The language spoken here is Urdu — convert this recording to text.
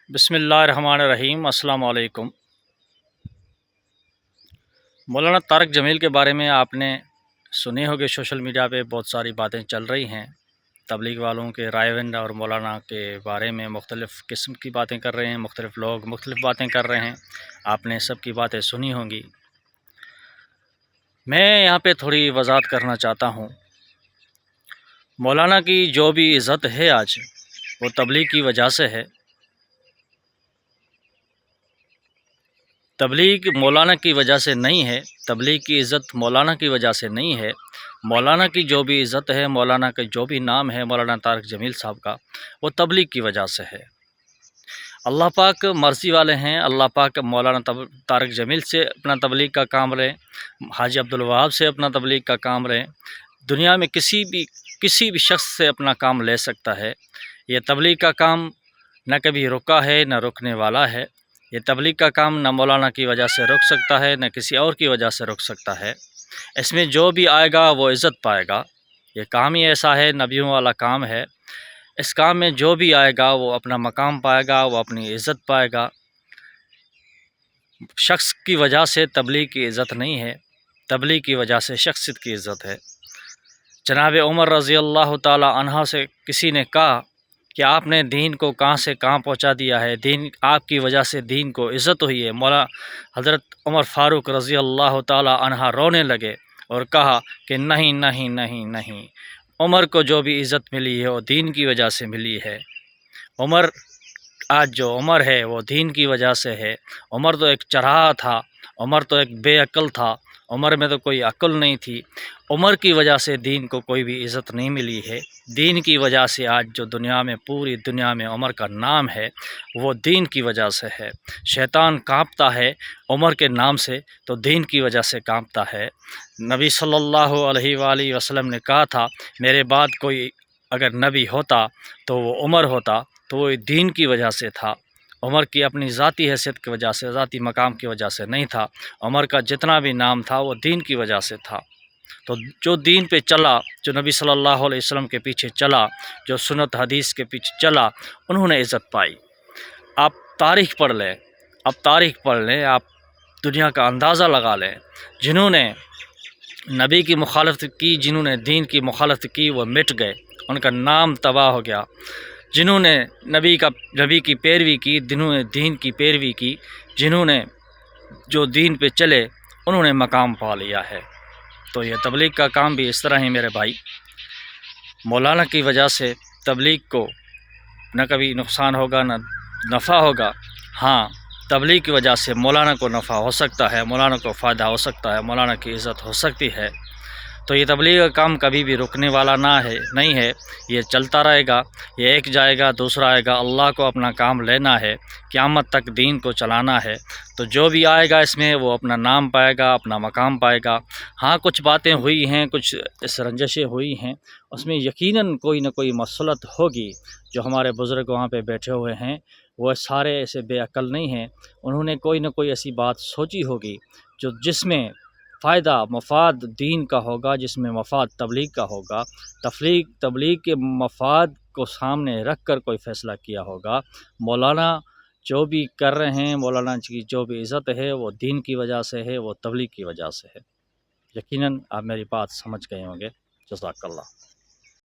بسم اللہ الرحمن الرحیم۔ السلام علیکم۔ مولانا طارق جمیل کے بارے میں آپ نے سنے ہوگے، سوشل میڈیا پہ بہت ساری باتیں چل رہی ہیں۔ تبلیغ والوں کے رائے بند اور مولانا کے بارے میں مختلف قسم کی باتیں کر رہے ہیں، مختلف لوگ مختلف باتیں کر رہے ہیں، آپ نے سب کی باتیں سنی ہوں گی۔ میں یہاں پہ تھوڑی وضاحت کرنا چاہتا ہوں۔ مولانا کی جو بھی عزت ہے آج، وہ تبلیغ کی وجہ سے ہے۔ تبلیغ مولانا کی وجہ سے نہیں ہے، تبلیغ کی عزت مولانا کی وجہ سے نہیں ہے۔ مولانا کی جو بھی عزت ہے، مولانا کا جو بھی نام ہے مولانا طارق جمیل صاحب کا، وہ تبلیغ کی وجہ سے ہے۔ اللہ پاک مرضی والے ہیں، اللہ پاک مولانا طارق جمیل سے اپنا تبلیغ کا کام لیں، حاجی عبدالوہاب سے اپنا تبلیغ کا کام لیں، دنیا میں کسی بھی شخص سے اپنا کام لے سکتا ہے۔ یہ تبلیغ کا کام نہ کبھی رکا ہے نہ رکنے والا ہے۔ یہ تبلیغ کا کام نہ مولانا کی وجہ سے رک سکتا ہے نہ کسی اور کی وجہ سے رک سکتا ہے۔ اس میں جو بھی آئے گا وہ عزت پائے گا۔ یہ کام ہی ایسا ہے، نبیوں والا کام ہے۔ اس کام میں جو بھی آئے گا وہ اپنا مقام پائے گا، وہ اپنی عزت پائے گا۔ شخص کی وجہ سے تبلیغ کی عزت نہیں ہے، تبلیغ کی وجہ سے شخصیت کی عزت ہے۔ جناب عمر رضی اللہ تعالی عنہ سے کسی نے کہا کہ آپ نے دین کو کہاں سے کہاں پہنچا دیا ہے، دین آپ کی وجہ سے دین کو عزت ہوئی ہے۔ مولا حضرت عمر فاروق رضی اللہ تعالی عنہ رونے لگے اور کہا کہ نہیں نہیں نہیں نہیں، عمر کو جو بھی عزت ملی ہے وہ دین کی وجہ سے ملی ہے۔ آج جو عمر ہے وہ دین کی وجہ سے ہے۔ عمر تو ایک چرواہا تھا، عمر تو ایک بے عقل تھا، عمر میں تو کوئی عقل نہیں تھی۔ عمر کی وجہ سے دین کو کوئی بھی عزت نہیں ملی ہے۔ دین کی وجہ سے آج جو دنیا میں، پوری دنیا میں عمر کا نام ہے، وہ دین کی وجہ سے ہے۔ شیطان کانپتا ہے عمر کے نام سے تو دین کی وجہ سے کانپتا ہے۔ نبی صلی اللہ علیہ وآلہ وسلم نے کہا تھا، میرے بعد کوئی اگر نبی ہوتا تو وہ عمر ہوتا، تو وہ دین کی وجہ سے تھا۔ عمر کی اپنی ذاتی حیثیت کی وجہ سے، ذاتی مقام کی وجہ سے نہیں تھا۔ عمر کا جتنا بھی نام تھا وہ دین کی وجہ سے تھا۔ تو جو دین پہ چلا، جو نبی صلی اللہ علیہ وسلم کے پیچھے چلا، جو سنت حدیث کے پیچھے چلا، انہوں نے عزت پائی۔ آپ تاریخ پڑھ لیں، آپ دنیا کا اندازہ لگا لیں، جنہوں نے نبی کی مخالفت کی، جنہوں نے دین کی مخالفت کی، وہ مٹ گئے، ان کا نام تباہ ہو گیا۔ جنہوں نے نبی کی پیروی کی، جنہوں نے دین کی پیروی کی، جنہوں نے جو دین پہ چلے، انہوں نے مقام پا لیا ہے۔ تو یہ تبلیغ کا کام بھی اس طرح ہی میرے بھائی، مولانا کی وجہ سے تبلیغ کو نہ کبھی نقصان ہوگا نہ نفع ہوگا۔ ہاں، تبلیغ کی وجہ سے مولانا کو نفع ہو سکتا ہے، مولانا کو فائدہ ہو سکتا ہے، مولانا کی عزت ہو سکتی ہے۔ تو یہ تبلیغ کا کام کبھی بھی رکنے والا نہیں ہے، یہ چلتا رہے گا۔ یہ ایک جائے گا دوسرا آئے گا، اللہ کو اپنا کام لینا ہے، قیامت تک دین کو چلانا ہے۔ تو جو بھی آئے گا اس میں وہ اپنا نام پائے گا، اپنا مقام پائے گا۔ ہاں، کچھ باتیں ہوئی ہیں، کچھ رنجشیں ہوئی ہیں، اس میں یقیناً کوئی نہ کوئی مصلحت ہوگی۔ جو ہمارے بزرگ وہاں پہ بیٹھے ہوئے ہیں وہ سارے ایسے بے عقل نہیں ہیں، انہوں نے کوئی نہ کوئی ایسی بات سوچی ہوگی جس میں فائدہ مفاد دین کا ہوگا، جس میں مفاد تبلیغ کا ہوگا۔ تبلیغ کے مفاد کو سامنے رکھ کر کوئی فیصلہ کیا ہوگا۔ مولانا جو بھی کر رہے ہیں، مولانا کی جو بھی عزت ہے وہ دین کی وجہ سے ہے، وہ تبلیغ کی وجہ سے ہے۔ یقیناً آپ میری بات سمجھ گئے ہوں گے۔ جزاک اللہ۔